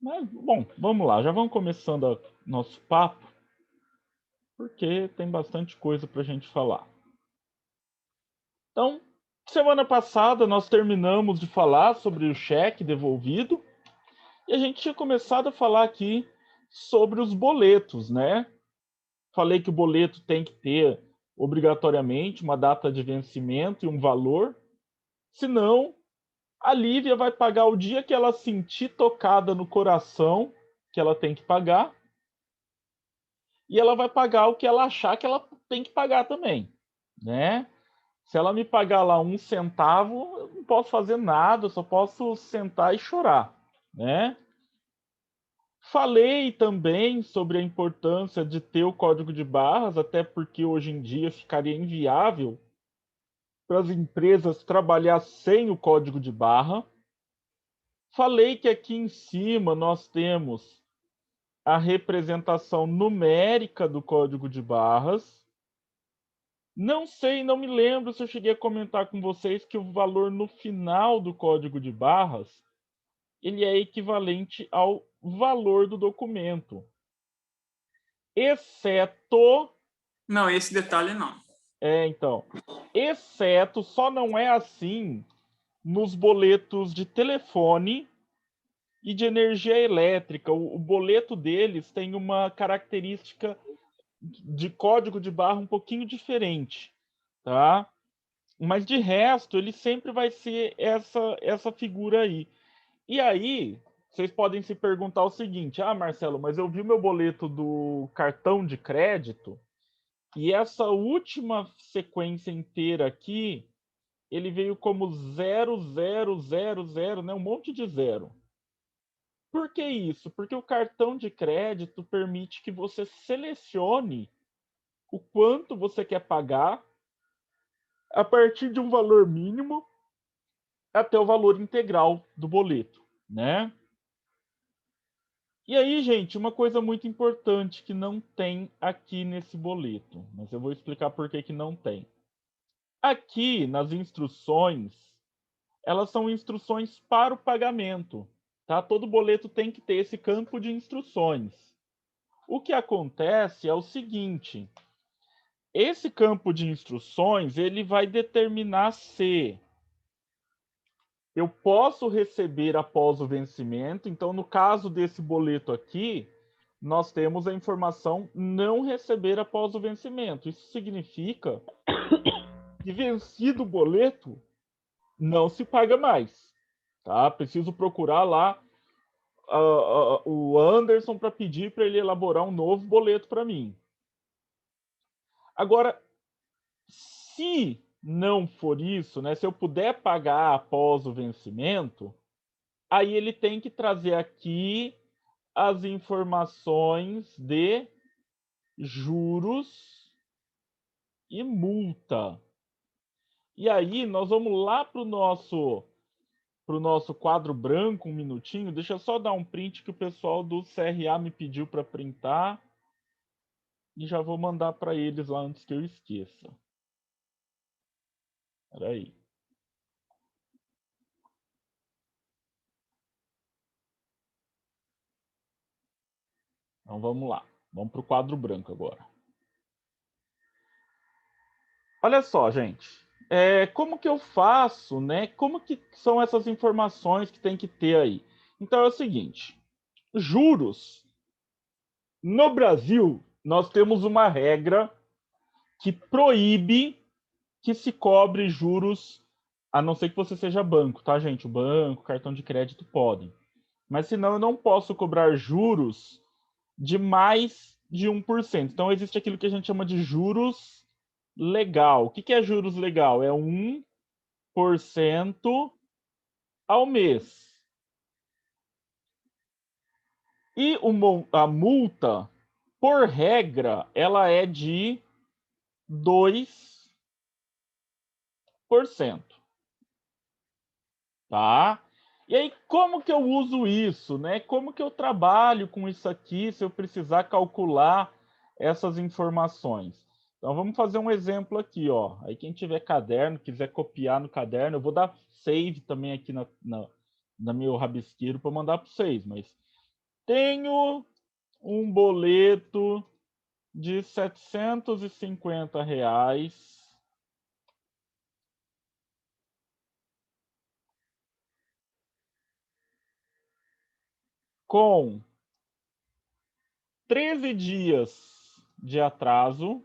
Mas, bom, vamos lá, já vamos começando o nosso papo, porque tem bastante coisa para a gente falar. Então, semana passada nós terminamos de falar sobre o cheque devolvido e a gente tinha começado a falar aqui sobre os boletos, né? Falei que o boleto tem que ter obrigatoriamente uma data de vencimento e um valor, senão a Lívia vai pagar o dia que ela sentir tocada no coração que ela tem que pagar, e ela vai pagar o que ela achar que ela tem que pagar também, né? Se ela me pagar lá 1 centavo, eu não posso fazer nada, eu só posso sentar e chorar, né? Falei também sobre a importância de ter o código de barras, até porque hoje em dia ficaria inviável para as empresas trabalhar sem o código de barra. Falei que aqui em cima nós temos a representação numérica do código de barras. Não sei, não me lembro se eu cheguei a comentar com vocês que o valor no final do código de barras ele é equivalente ao valor do documento, exceto, Não, esse detalhe não. então, exceto, só não é assim nos boletos de telefone e de energia elétrica. O boleto deles tem uma característica de código de barra um pouquinho diferente, tá? Mas de resto, ele sempre vai ser essa figura aí. E aí, vocês podem se perguntar o seguinte: ah, Marcelo, mas eu vi o meu boleto do cartão de crédito e essa última sequência inteira aqui, ele veio como 0000, né? Um monte de zero. Por que isso? Porque o cartão de crédito permite que você selecione o quanto você quer pagar a partir de um valor mínimo até o valor integral do boleto, né? E aí, gente, uma coisa muito importante que não tem aqui nesse boleto, mas eu vou explicar por que que não tem. Aqui nas instruções, elas são instruções para o pagamento, tá? Todo boleto tem que ter esse campo de instruções. O que acontece é o seguinte: esse campo de instruções, ele vai determinar se eu posso receber após o vencimento. Então, no caso desse boleto aqui, nós temos a informação não receber após o vencimento. Isso significa que vencido o boleto, não se paga mais. Tá? Preciso procurar lá o Anderson para pedir para ele elaborar um novo boleto para mim. Agora, se não for isso, né, se eu puder pagar após o vencimento, aí ele tem que trazer aqui as informações de juros e multa. E aí nós vamos lá para o nosso quadro branco, um minutinho. Deixa eu só dar um print que o pessoal do CRA me pediu para printar. E já vou mandar para eles lá antes que eu esqueça. Espera aí. Então vamos lá. Vamos para o quadro branco agora. Olha só, gente. Como que eu faço, né? Como que são essas informações que tem que ter aí? Então é o seguinte: juros. No Brasil, nós temos uma regra que proíbe que se cobre juros, a não ser que você seja banco, tá, gente? O banco, cartão de crédito podem. Mas senão eu não posso cobrar juros de mais de 1%. Então existe aquilo que a gente chama de juros legal. O que é juros legal? É 1% ao mês. E a multa, por regra, ela é de 2%. Tá? E aí, como que eu uso isso, né? Como que eu trabalho com isso aqui se eu precisar calcular essas informações? Então, vamos fazer um exemplo aqui, ó. Aí, quem tiver caderno, quiser copiar no caderno, eu vou dar save também aqui na meu rabisqueiro para mandar para vocês, mas Tenho um boleto de R$ 750 com 13 dias de atraso,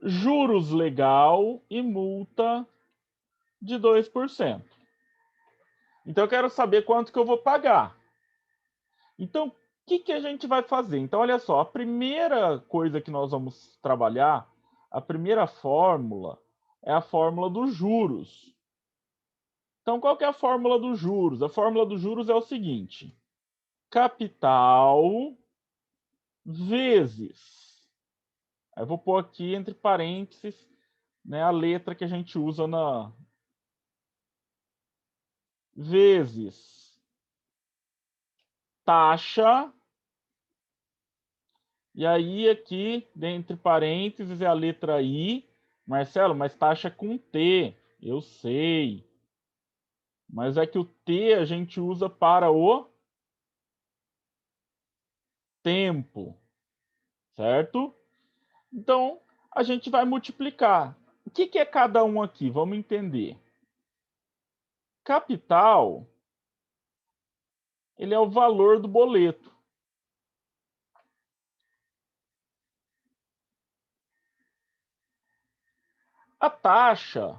juros legal e multa de 2%. Então, eu quero saber quanto que eu vou pagar. Então, o que a gente vai fazer? Então, olha só, a primeira coisa que nós vamos trabalhar, a primeira fórmula, é a fórmula dos juros. Então, qual que é a fórmula dos juros? A fórmula dos juros é o seguinte: capital vezes. Aí eu vou pôr aqui entre parênteses, né, a letra que a gente usa na vezes taxa. E aí aqui, entre parênteses, é a letra I. Marcelo, mas taxa com T. Eu sei. Mas é que o T a gente usa para o tempo, certo? Então, a gente vai multiplicar. O que é cada um aqui? Vamos entender. Capital, ele é o valor do boleto. A taxa,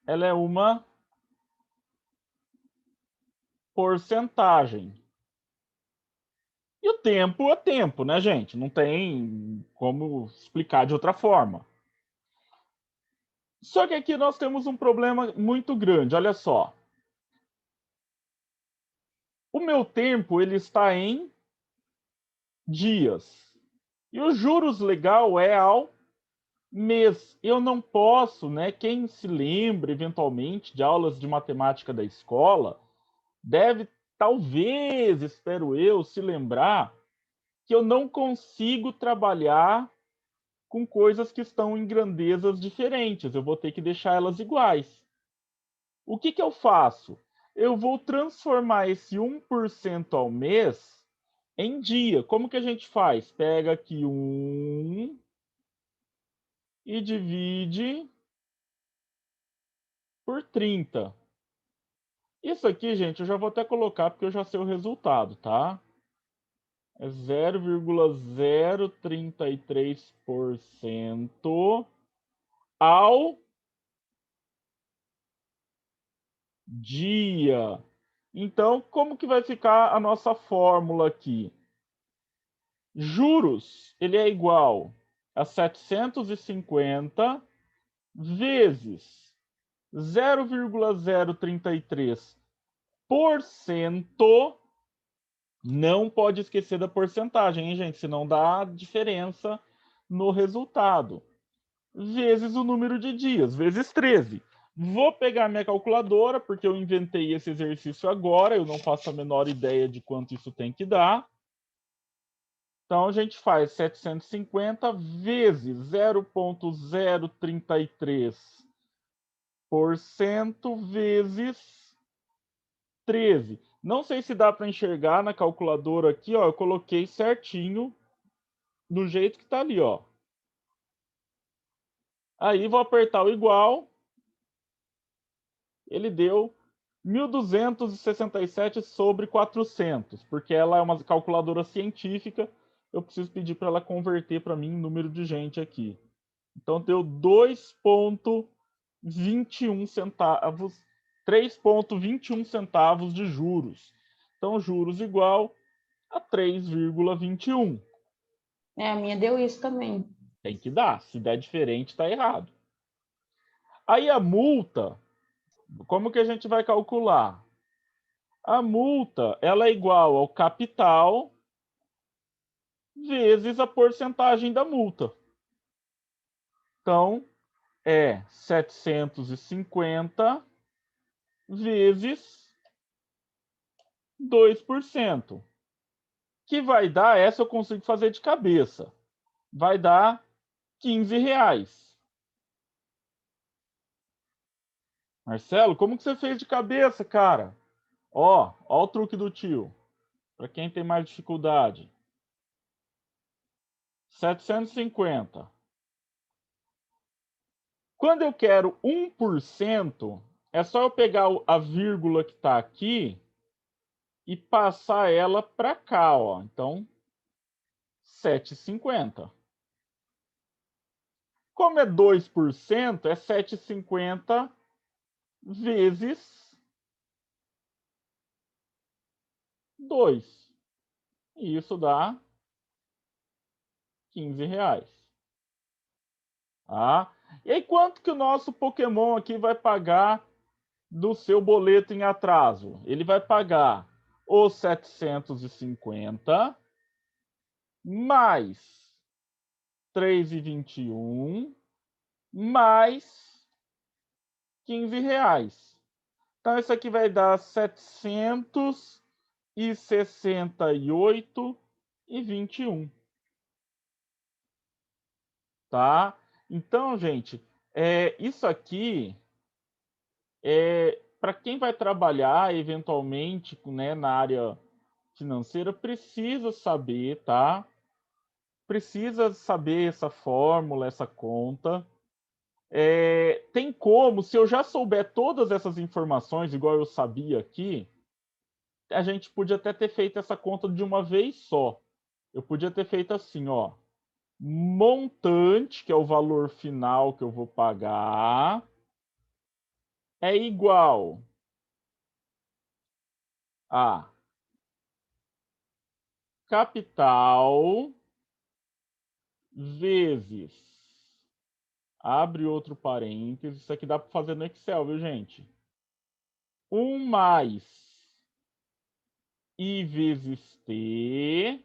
ela é uma porcentagem. E o tempo é tempo, né, gente? Não tem como explicar de outra forma. Só que aqui nós temos um problema muito grande, olha só. O meu tempo, ele está em dias. E o juros legal é ao mês. Eu não posso, né? Quem se lembra eventualmente de aulas de matemática da escola, deve, talvez, espero eu, se lembrar que eu não consigo trabalhar com coisas que estão em grandezas diferentes. Eu vou ter que deixar elas iguais. O que eu faço? Eu vou transformar esse 1% ao mês em dia. Como que a gente faz? Pega aqui 1 e divide por 30. Isso aqui, gente, eu já vou até colocar porque eu já sei o resultado, tá? É 0,033% ao dia. Então, como que vai ficar a nossa fórmula aqui? Juros, ele é igual a 750 vezes 0,033%. Não pode esquecer da porcentagem, hein, gente? Senão dá diferença no resultado. Vezes o número de dias, vezes 13. Vou pegar minha calculadora, porque eu inventei esse exercício agora, eu não faço a menor ideia de quanto isso tem que dar. Então, a gente faz 750 vezes 0,033% vezes 13. Não sei se dá para enxergar na calculadora aqui, ó, eu coloquei certinho do jeito que está ali, ó. Aí vou apertar o igual. Ele deu 1.267 sobre 400, porque ela é uma calculadora científica. Eu preciso pedir para ela converter para mim o número de gente aqui. Então deu 2,21 centavos, 3,21 centavos de juros. Então juros igual a 3,21. A minha deu isso também. Tem que dar, se der diferente está errado. Aí a multa, como que a gente vai calcular? A multa, ela é igual ao capital vezes a porcentagem da multa. Então, é 750 vezes 2%. Que vai dar, essa eu consigo fazer de cabeça. Vai dar R$ 15. Marcelo, como que você fez de cabeça, cara? Ó o truque do tio. Para quem tem mais dificuldade. 750. Quando eu quero 1%, é só eu pegar a vírgula que está aqui e passar ela para cá, ó. Então, 7,50. Como é 2%, é 7,50 vezes 2. E isso dá R$ 15. Tá? E aí, quanto que o nosso Pokémon aqui vai pagar do seu boleto em atraso? Ele vai pagar os 750 mais 3,21 mais R$ 15. Então, isso aqui vai dar 768,21. Tá? Então, gente, isso aqui para quem vai trabalhar eventualmente, né, na área financeira, precisa saber, tá? Precisa saber essa fórmula, essa conta. Tem como, se eu já souber todas essas informações, igual eu sabia aqui, a gente podia até ter feito essa conta de uma vez só. Eu podia ter feito assim, ó. Montante, que é o valor final que eu vou pagar, é igual a capital vezes, abre outro parênteses, isso aqui dá para fazer no Excel, viu, gente? 1 mais I vezes T,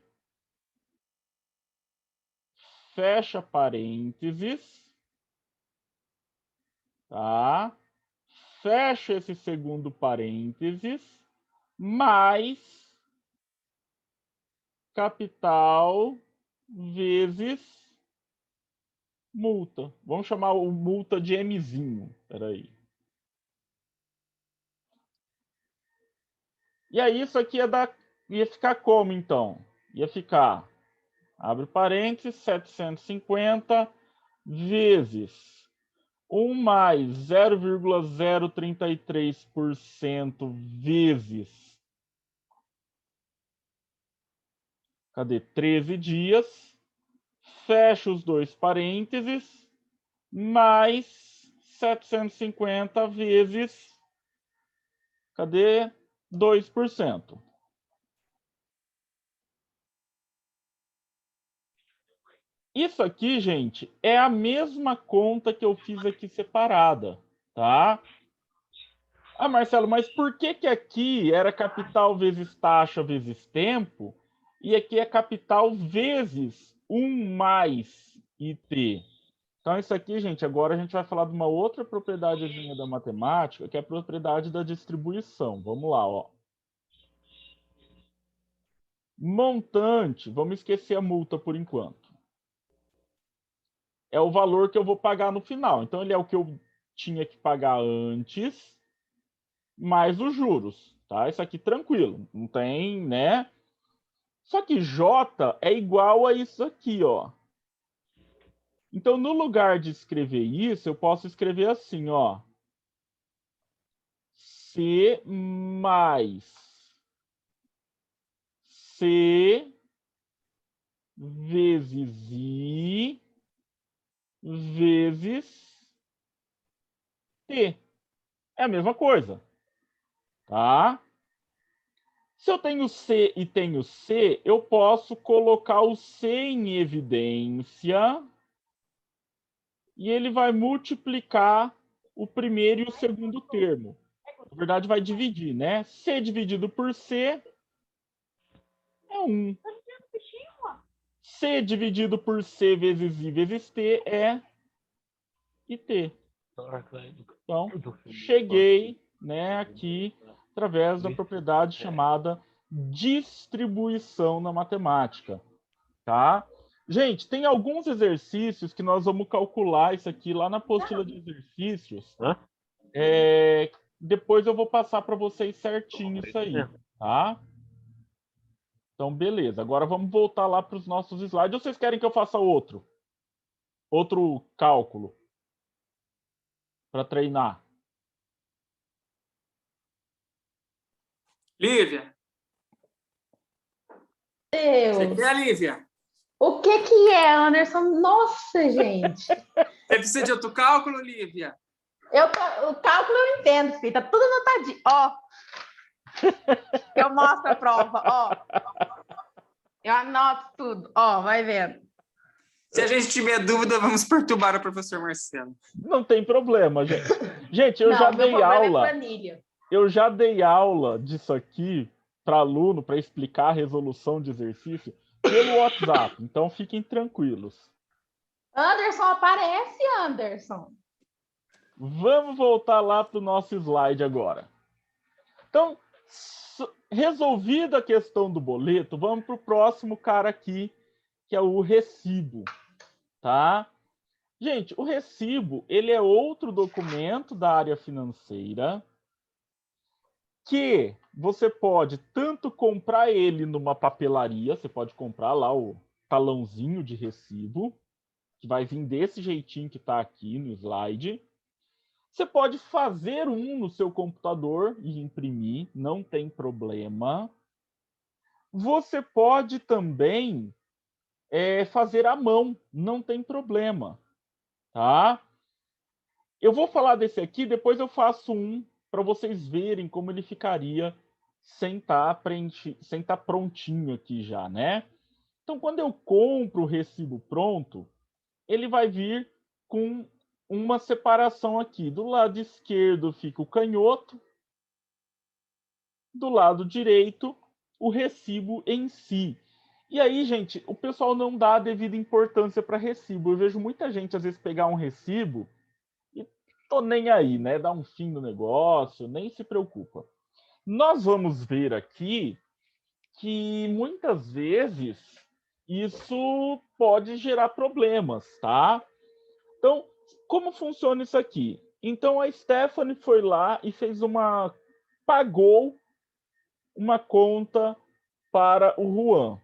fecha parênteses, tá? Fecha esse segundo parênteses, mais capital vezes multa. Vamos chamar o multa de Mzinho. Peraí. E aí isso aqui ia ficar como, então? Ia ficar, abre parênteses, 750 vezes 1 mais 0,033% vezes, cadê? 13 dias, fecha os dois parênteses, mais 750 vezes, cadê? 2%. Isso aqui, gente, é a mesma conta que eu fiz aqui separada, tá? Ah, Marcelo, mas por que que aqui era capital vezes taxa vezes tempo e aqui é capital vezes 1 mais IT? Então, isso aqui, gente, agora a gente vai falar de uma outra propriedadezinha da matemática, que é a propriedade da distribuição. Vamos lá, ó. Montante, vamos esquecer a multa por enquanto. É o valor que eu vou pagar no final. Então, ele é o que eu tinha que pagar antes, mais os juros, tá? Isso aqui tranquilo, não tem, né? Só que J é igual a isso aqui, ó. Então, no lugar de escrever isso, eu posso escrever assim, ó. C mais C vezes I vezes T. É a mesma coisa, tá? Se eu tenho C e tenho C, eu posso colocar o C em evidência e ele vai multiplicar o primeiro e o segundo termo. Na verdade, vai dividir, né? C dividido por C é 1. C dividido por C vezes I vezes T é IT. Então, cheguei, né, aqui através da propriedade chamada distribuição na matemática, tá? Gente, tem alguns exercícios que nós vamos calcular isso aqui lá na apostila de exercícios. depois eu vou passar para vocês certinho isso aí, tá? Então, beleza. Agora vamos voltar lá para os nossos slides. Ou vocês querem que eu faça outro? Outro cálculo para treinar? Lívia, você Deus. quer, Lívia? O que é, Anderson? Nossa, gente. Você precisa de outro cálculo, Lívia? O cálculo eu entendo, filho. Tá tudo anotadinho. Ó. Eu mostro a prova, ó. Eu anoto tudo. Ó, vai vendo. Se a gente tiver dúvida, vamos perturbar o professor Marcelo. Não tem problema, gente. Gente, eu Não, já meu dei problema aula. é planilha. Eu já dei aula disso aqui para aluno, para explicar a resolução de exercício pelo WhatsApp. Então fiquem tranquilos. Anderson, aparece, Anderson. Vamos voltar lá para o nosso slide agora. Então, resolvida a questão do boleto, vamos para o próximo cara aqui, que é o recibo, tá? Gente, o recibo, ele é outro documento da área financeira que você pode tanto comprar ele numa papelaria, você pode comprar lá o talãozinho de recibo, que vai vir desse jeitinho que está aqui no slide. Você pode fazer um no seu computador e imprimir, não tem problema. Você pode também fazer à mão, não tem problema, tá? Eu vou falar desse aqui, depois eu faço um para vocês verem como ele ficaria sem estar prontinho aqui já, né? Então, quando eu compro o recibo pronto, ele vai vir com uma separação aqui. Do lado esquerdo fica o canhoto, do lado direito, o recibo em si. E aí, gente, o pessoal não dá a devida importância para recibo. Eu vejo muita gente, às vezes, pegar um recibo e tô nem aí, né? Dá um fim no negócio, nem se preocupa. Nós vamos ver aqui que muitas vezes isso pode gerar problemas, tá? Então, como funciona isso aqui? Então a Stephanie foi lá e pagou uma conta para o Juan,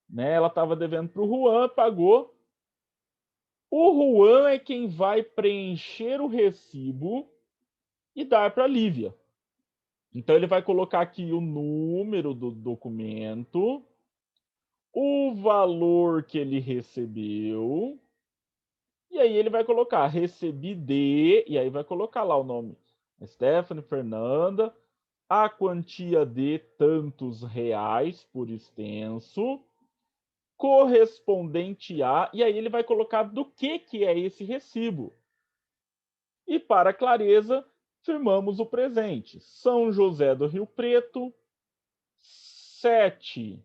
né? Ela estava devendo para o Juan, pagou. O Juan é quem vai preencher o recibo e dar para a Lívia. Então ele vai colocar aqui o número do documento, o valor que ele recebeu, e aí ele vai colocar recebi de, e aí vai colocar lá o nome Stephanie Fernanda, a quantia de tantos reais por extenso, correspondente a, e aí ele vai colocar do que é esse recibo. E para clareza, firmamos o presente. São José do Rio Preto, 7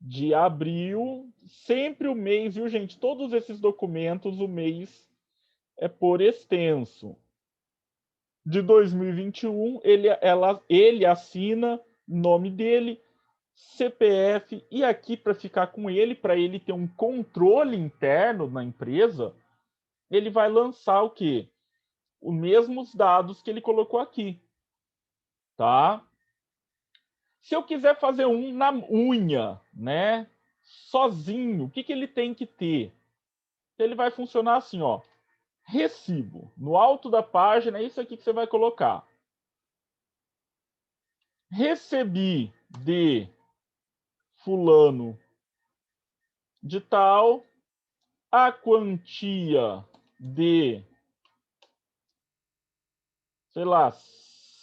de abril, sempre o mês, viu, gente? Todos esses documentos, o mês é por extenso. De 2021, ele assina nome dele, CPF, e aqui para ficar com ele, para ele ter um controle interno na empresa, ele vai lançar o quê? Os mesmos dados que ele colocou aqui, tá? Se eu quiser fazer um na unha, né, sozinho, o que ele tem que ter? Ele vai funcionar assim, ó, recibo. No alto da página, é isso aqui que você vai colocar. Recebi de fulano de tal a quantia de, sei lá, R$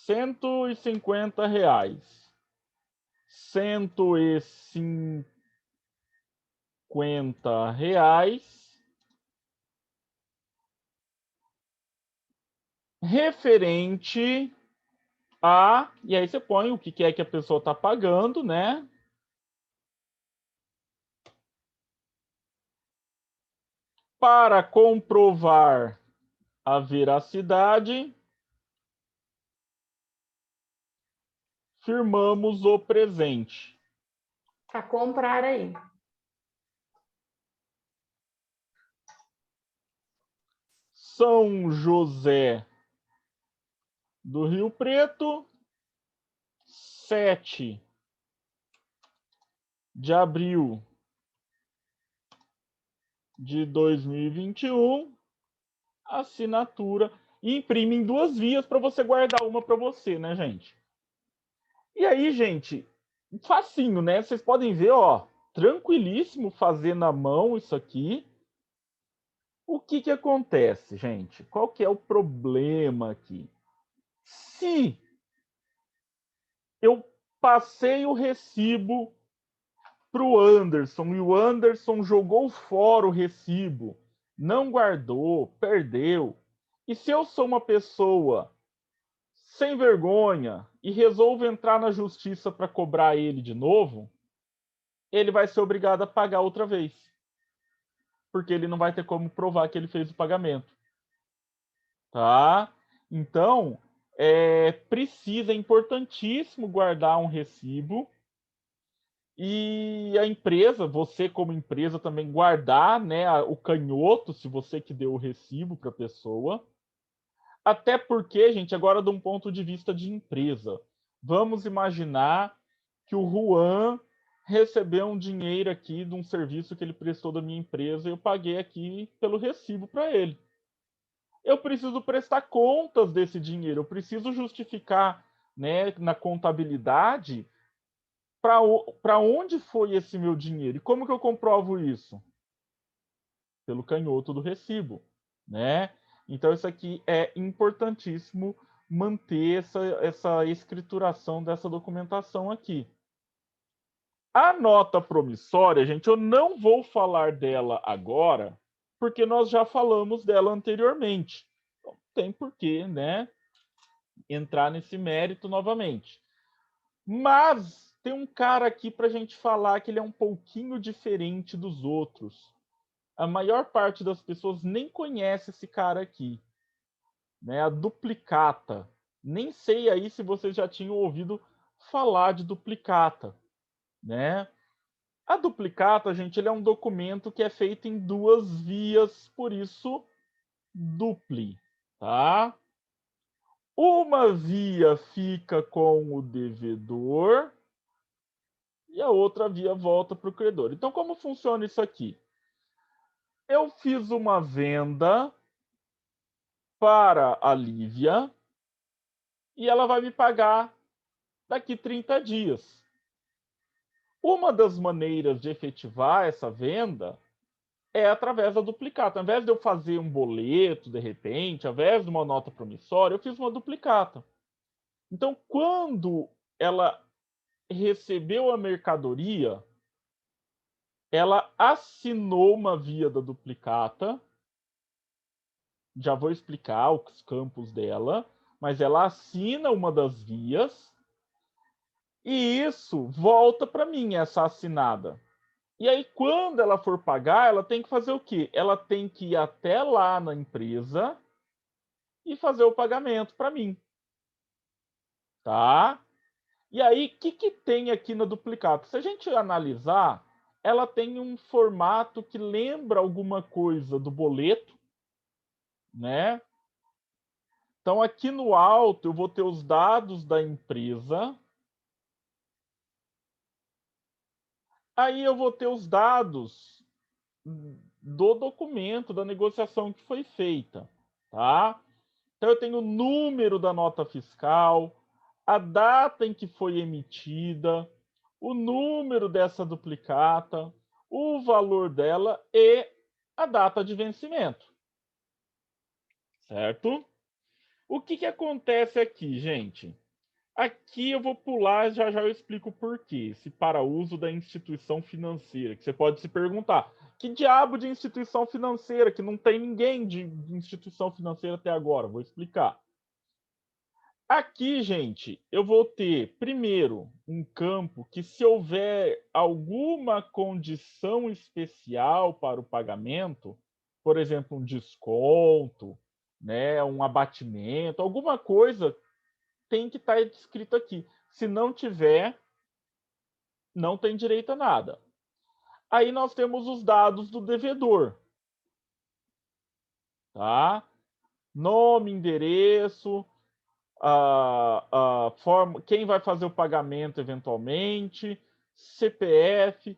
150. R$ 150 referente a, e aí você põe o que é que a pessoa está pagando, né? Para comprovar a veracidade, firmamos o presente. Para comprar aí. São José do Rio Preto, 7 de abril de 2021, assinatura, e imprime em 2 vias para você guardar uma para você, né, gente? E aí, gente, facinho, né? Vocês podem ver, ó, tranquilíssimo fazer na mão isso aqui. O que acontece, gente? Qual que é o problema aqui? Se eu passei o recibo para o Anderson e o Anderson jogou fora o recibo, não guardou, perdeu. E se eu sou uma pessoa sem vergonha e resolvo entrar na justiça para cobrar ele de novo, ele vai ser obrigado a pagar outra vez. Porque ele não vai ter como provar que ele fez o pagamento. Tá? Então, é importantíssimo guardar um recibo. E a empresa, você como empresa também guardar, né, o canhoto, se você que deu o recibo para a pessoa. Até porque, gente, agora de um ponto de vista de empresa, vamos imaginar que o Juan recebeu um dinheiro aqui de um serviço que ele prestou da minha empresa e eu paguei aqui pelo recibo para ele. Eu preciso prestar contas desse dinheiro, eu preciso justificar, né, na contabilidade para onde foi esse meu dinheiro? E como que eu comprovo isso? Pelo canhoto do recibo, né? Então isso aqui é importantíssimo manter essa escrituração dessa documentação aqui. A nota promissória, gente, eu não vou falar dela agora, porque nós já falamos dela anteriormente. Então, tem porquê, né, entrar nesse mérito novamente. Mas tem um cara aqui para a gente falar que ele é um pouquinho diferente dos outros. A maior parte das pessoas nem conhece esse cara aqui, né? A duplicata. Nem sei aí se vocês já tinham ouvido falar de duplicata, né? A duplicata, gente, ele é um documento que é feito em 2 vias, por isso dupli, tá? Uma via fica com o devedor e a outra via volta para o credor. Então, como funciona isso aqui? Eu fiz uma venda para a Lívia e ela vai me pagar daqui 30 dias. Uma das maneiras de efetivar essa venda é através da duplicata. Ao invés de eu fazer um boleto, de repente, ao invés de uma nota promissória, eu fiz uma duplicata. Então, quando ela recebeu a mercadoria, ela assinou uma via da duplicata. Já vou explicar os campos dela, mas ela assina uma das vias e isso volta para mim, essa assinada. E aí, quando ela for pagar, ela tem que fazer o quê? Ela tem que ir até lá na empresa e fazer o pagamento para mim. Tá? E aí, o que tem aqui no duplicata? Se a gente analisar, ela tem um formato que lembra alguma coisa do boleto, né? Então, aqui no alto, eu vou ter os dados da empresa. Aí eu vou ter os dados do documento, da negociação que foi feita, tá? Então, eu tenho o número da nota fiscal, a data em que foi emitida, o número dessa duplicata, o valor dela e a data de vencimento. Certo? O que acontece aqui, gente? Aqui eu vou pular, já eu explico por quê. Esse para uso da instituição financeira, que você pode se perguntar, que diabo de instituição financeira, que não tem ninguém de instituição financeira até agora? Vou explicar. Aqui, gente, eu vou ter, primeiro, um campo que se houver alguma condição especial para o pagamento, por exemplo, um desconto, né, um abatimento, alguma coisa tem que estar escrito aqui. Se não tiver, não tem direito a nada. Aí nós temos os dados do devedor. Tá? Nome, endereço, a forma, quem vai fazer o pagamento eventualmente, CPF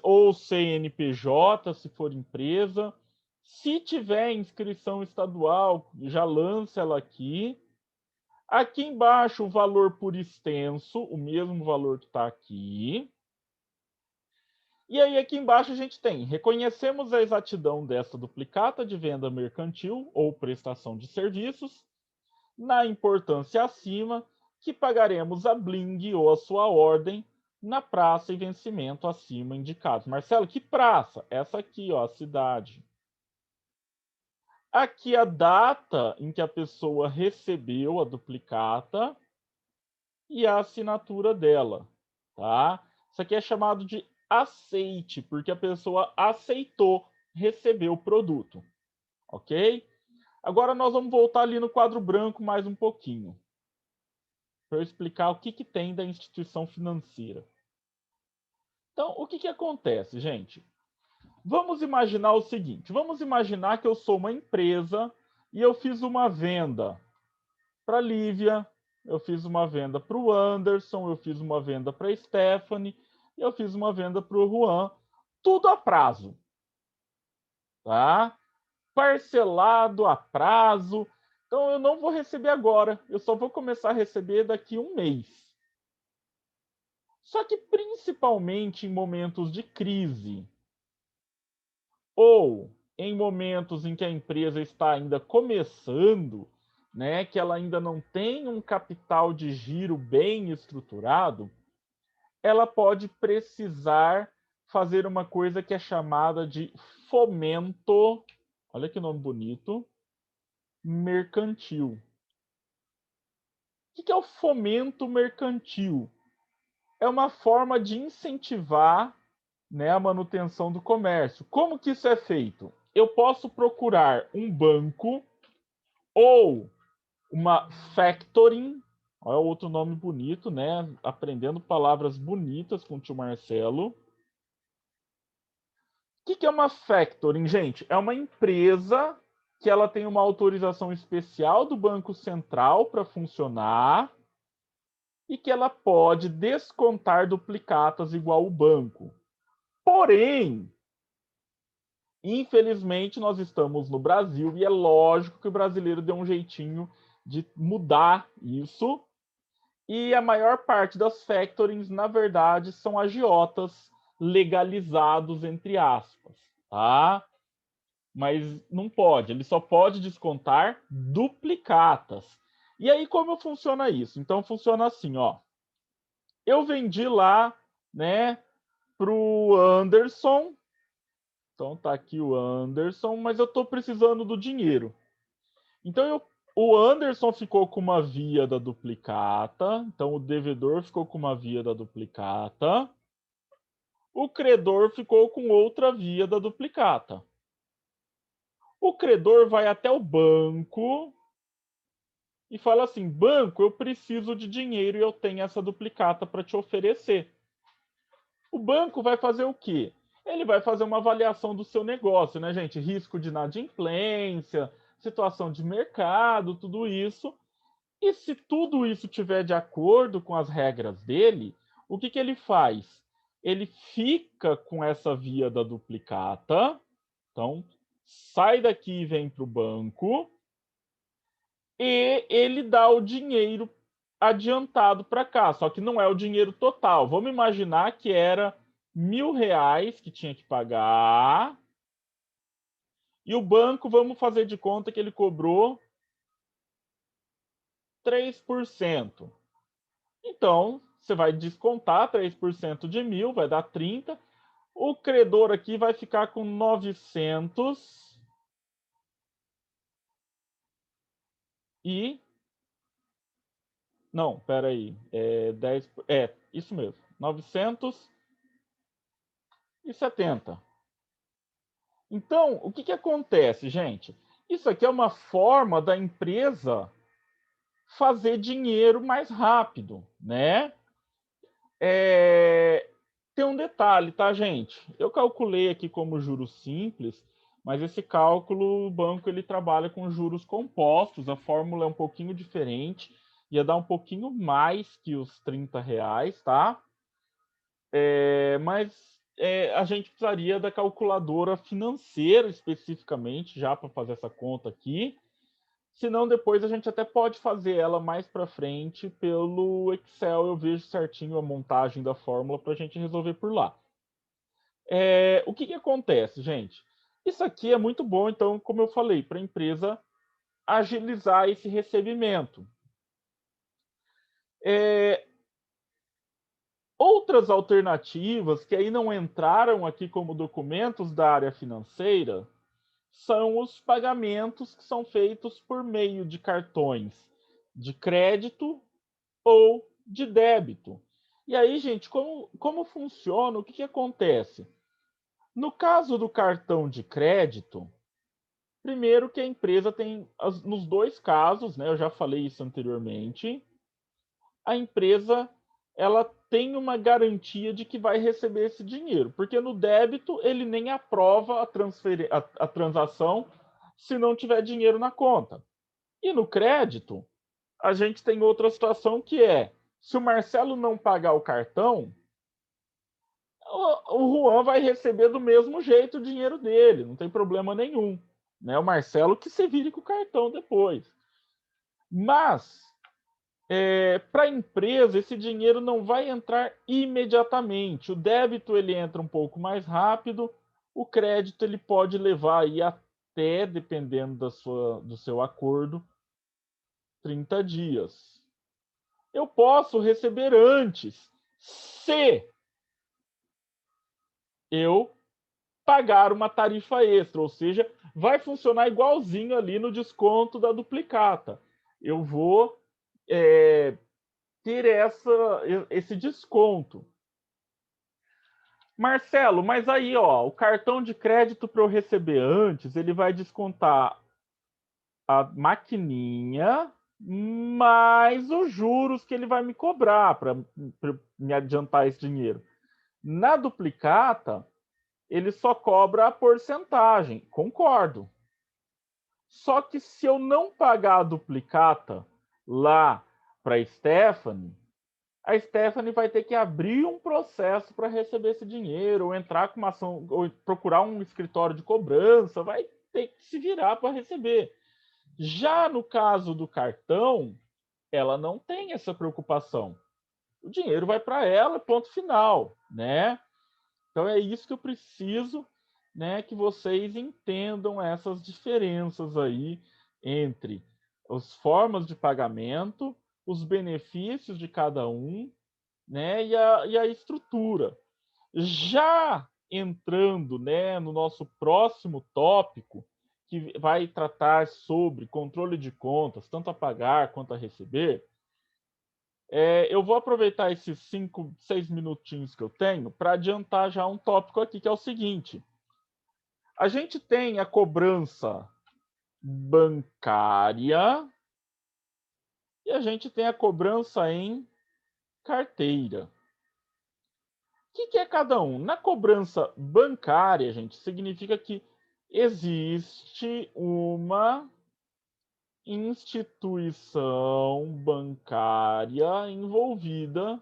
ou CNPJ, se for empresa. Se tiver inscrição estadual, já lança ela aqui. Aqui embaixo, o valor por extenso, o mesmo valor que está aqui. E aí, aqui embaixo, a gente tem: reconhecemos a exatidão desta duplicata de venda mercantil ou prestação de serviços, na importância acima, que pagaremos a Bling ou a sua ordem na praça e vencimento acima indicados. Marcelo, que praça? Essa aqui, ó, a cidade. Aqui a data em que a pessoa recebeu a duplicata e a assinatura dela, tá? Isso aqui é chamado de aceite, porque a pessoa aceitou receber o produto, ok? Agora nós vamos voltar ali no quadro branco mais um pouquinho, para eu explicar o que tem da instituição financeira. Então, o que acontece, gente? Vamos imaginar o seguinte: vamos imaginar que eu sou uma empresa e eu fiz uma venda para a Lívia, eu fiz uma venda para o Anderson, eu fiz uma venda para a Stephanie, e eu fiz uma venda para o Juan, tudo a prazo, tá? Parcelado a prazo. Então eu não vou receber agora, eu só vou começar a receber daqui a um mês. Só que principalmente em momentos de crise, ou em momentos em que a empresa está ainda começando, né, que ela ainda não tem um capital de giro bem estruturado, ela pode precisar fazer uma coisa que é chamada de fomento, olha que nome bonito, mercantil. O que é o fomento mercantil? É uma forma de incentivar, né, a manutenção do comércio. Como que isso é feito? Eu posso procurar um banco ou uma factoring, olha outro nome bonito, né? Aprendendo palavras bonitas com o tio Marcelo. O que é uma factoring, gente? É uma empresa que ela tem uma autorização especial do Banco Central para funcionar e que ela pode descontar duplicatas igual o banco. Porém, infelizmente, nós estamos no Brasil e é lógico que o brasileiro deu um jeitinho de mudar isso. E a maior parte das factorings, na verdade, são agiotas legalizados, entre aspas, tá? Mas não pode, ele só pode descontar duplicatas. E aí, como funciona isso? Então, funciona assim, ó. Eu vendi lá, né, pro Anderson. Então, tá aqui o Anderson, mas eu tô precisando do dinheiro. Então, o Anderson ficou com uma via da duplicata. Então, o devedor ficou com uma via da duplicata. O credor ficou com outra via da duplicata. O credor vai até o banco e fala assim: banco, eu preciso de dinheiro e eu tenho essa duplicata para te oferecer. O banco vai fazer o quê? Ele vai fazer uma avaliação do seu negócio, né, gente? Risco de inadimplência, situação de mercado, tudo isso. E se tudo isso tiver de acordo com as regras dele, o que ele faz? Ele fica com essa via da duplicata. Então, sai daqui e vem para o banco. E ele dá o dinheiro adiantado para cá, só que não é o dinheiro total. Vamos imaginar que era R$ 1.000 que tinha que pagar. E o banco, vamos fazer de conta que ele cobrou 3%. Então, você vai descontar 3% de 1.000, vai dar 30. O credor aqui vai ficar com 900 e... Não, peraí. Isso mesmo. 970. Então, o que acontece, gente? Isso aqui é uma forma da empresa fazer dinheiro mais rápido, né? Tem um detalhe, tá, gente? Eu calculei aqui como juros simples, mas esse cálculo, o banco ele trabalha com juros compostos, a fórmula é um pouquinho diferente, ia dar um pouquinho mais que os R$ 30, tá? Mas a gente precisaria da calculadora financeira especificamente, já para fazer essa conta aqui. Senão, depois a gente até pode fazer ela mais para frente pelo Excel. Eu vejo certinho a montagem da fórmula para a gente resolver por lá. O que acontece, gente? Isso aqui é muito bom, então, como eu falei, para a empresa agilizar esse recebimento. Outras alternativas que aí não entraram aqui como documentos da área financeira são os pagamentos que são feitos por meio de cartões de crédito ou de débito. E aí, gente, como funciona? O que acontece? No caso do cartão de crédito, primeiro que a empresa tem, nos dois casos, né, eu já falei isso anteriormente, a empresa ela tem uma garantia de que vai receber esse dinheiro, porque no débito ele nem aprova a transação se não tiver dinheiro na conta. E no crédito, a gente tem outra situação que é, se o Marcelo não pagar o cartão, o Juan vai receber do mesmo jeito o dinheiro dele, não tem problema nenhum. Né? O Marcelo que se vire com o cartão depois. Mas para a empresa, esse dinheiro não vai entrar imediatamente. O débito ele entra um pouco mais rápido, o crédito ele pode levar aí até, dependendo do seu acordo, 30 dias. Eu posso receber antes, se eu pagar uma tarifa extra, ou seja, vai funcionar igualzinho ali no desconto da duplicata. Eu vou ter esse desconto. Marcelo, mas aí, ó, o cartão de crédito para eu receber antes, ele vai descontar a maquininha mais os juros que ele vai me cobrar para me adiantar esse dinheiro. Na duplicata, ele só cobra a porcentagem, concordo. Só que se eu não pagar a duplicata lá para a Stephanie vai ter que abrir um processo para receber esse dinheiro, ou entrar com uma ação, ou procurar um escritório de cobrança, vai ter que se virar para receber. Já no caso do cartão, ela não tem essa preocupação. O dinheiro vai para ela, ponto final, né? Então é isso que eu preciso, né, que vocês entendam essas diferenças aí entre as formas de pagamento, os benefícios de cada um, né, e a estrutura. Já entrando, né, no nosso próximo tópico, que vai tratar sobre controle de contas, tanto a pagar quanto a receber, eu vou aproveitar esses 5, 6 minutinhos que eu tenho para adiantar já um tópico aqui, que é o seguinte. A gente tem a cobrança bancária e a gente tem a cobrança em carteira. O que é cada um? Na cobrança bancária, gente, significa que existe uma instituição bancária envolvida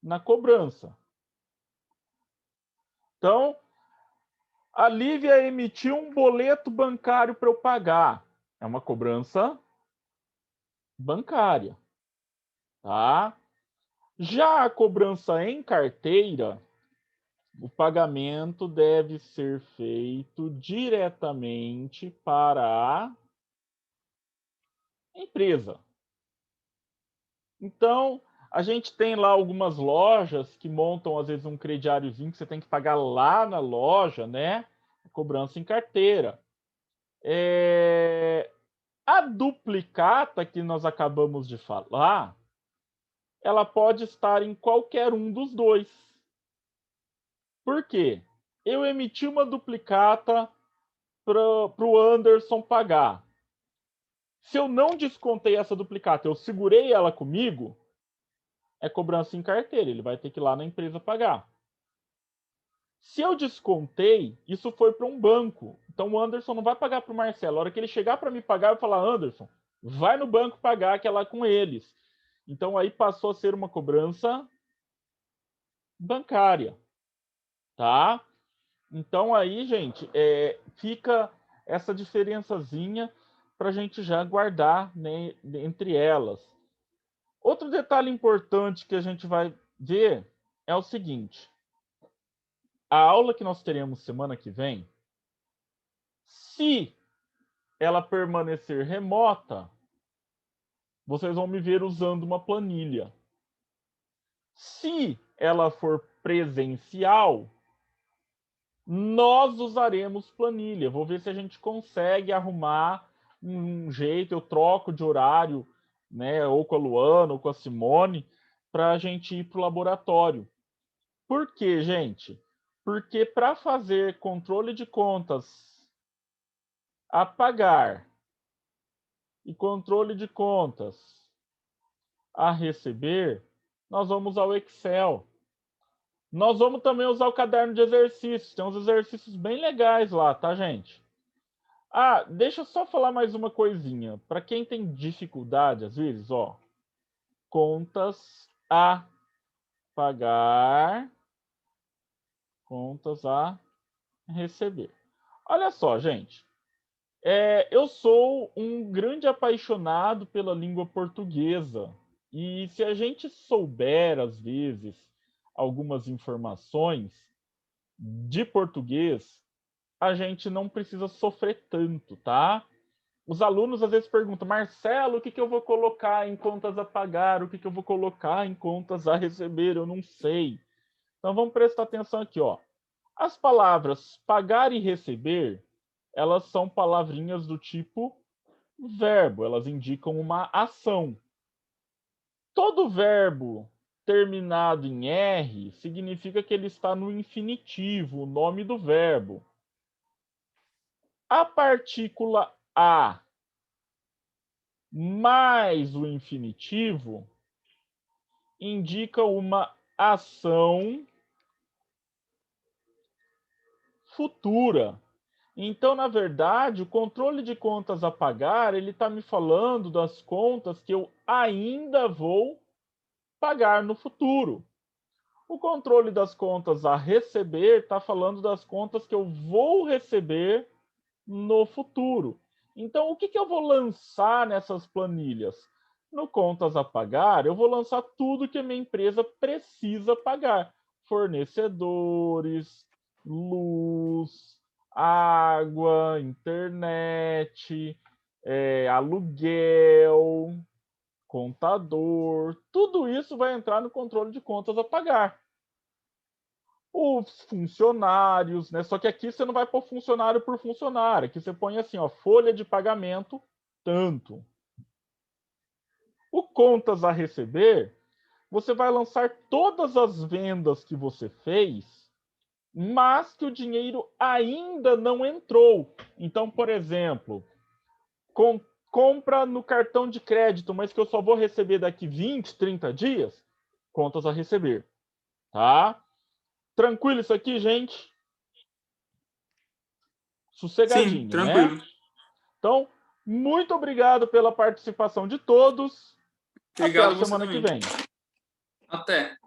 na cobrança. Então, a Lívia emitiu um boleto bancário para eu pagar. É uma cobrança bancária. Tá? Já a cobrança em carteira, o pagamento deve ser feito diretamente para a empresa. Então, a gente tem lá algumas lojas que montam, às vezes, um crediáriozinho que você tem que pagar lá na loja, né? Cobrança em carteira. A duplicata que nós acabamos de falar, ela pode estar em qualquer um dos dois. Por quê? Eu emiti uma duplicata para o Anderson pagar. Se eu não descontei essa duplicata, eu segurei ela comigo, é cobrança em carteira. Ele vai ter que ir lá na empresa pagar. Se eu descontei, isso foi para um banco. Então o Anderson não vai pagar para o Marcelo. A hora que ele chegar para me pagar, eu vou falar, Anderson, vai no banco pagar, que é lá com eles. Então aí passou a ser uma cobrança bancária, tá? Então aí, gente, fica essa diferençazinha para a gente já guardar, né, entre elas. Outro detalhe importante que a gente vai ver é o seguinte. A aula que nós teremos semana que vem, se ela permanecer remota, vocês vão me ver usando uma planilha. Se ela for presencial, nós usaremos planilha. Vou ver se a gente consegue arrumar um jeito, eu troco de horário, né, ou com a Luana, ou com a Simone, para a gente ir para o laboratório. Por quê, gente? Porque para fazer controle de contas a pagar e controle de contas a receber, nós vamos usar o Excel. Nós vamos também usar o caderno de exercícios. Tem uns exercícios bem legais lá, tá, gente? Ah, deixa eu só falar mais uma coisinha. Para quem tem dificuldade, às vezes, ó, contas a pagar, contas a receber. Olha só, gente. Eu sou um grande apaixonado pela língua portuguesa. E se a gente souber, às vezes, algumas informações de português, a gente não precisa sofrer tanto, tá? Os alunos às vezes perguntam, Marcelo, o que eu vou colocar em contas a pagar? O que eu vou colocar em contas a receber? Eu não sei. Então vamos prestar atenção aqui, ó. As palavras pagar e receber, elas são palavrinhas do tipo verbo, elas indicam uma ação. Todo verbo terminado em R significa que ele está no infinitivo, o nome do verbo. A partícula a mais o infinitivo indica uma ação futura. Então, na verdade, o controle de contas a pagar, ele está me falando das contas que eu ainda vou pagar no futuro. O controle das contas a receber está falando das contas que eu vou receber no futuro. Então, o que eu vou lançar nessas planilhas? No contas a pagar, eu vou lançar tudo que a minha empresa precisa pagar. Fornecedores, luz, água, internet, aluguel, contador, tudo isso vai entrar no controle de contas a pagar. Os funcionários, né? Só que aqui você não vai pôr funcionário por funcionário. Aqui você põe assim, ó, folha de pagamento, tanto. O contas a receber, você vai lançar todas as vendas que você fez, mas que o dinheiro ainda não entrou. Então, por exemplo, compra no cartão de crédito, mas que eu só vou receber daqui 20, 30 dias, contas a receber, tá? Tranquilo isso aqui, gente? Sossegadinho, Sim, tranquilo. né? Então, muito obrigado pela participação de todos. Obrigado Até a você semana que também. vem. Até.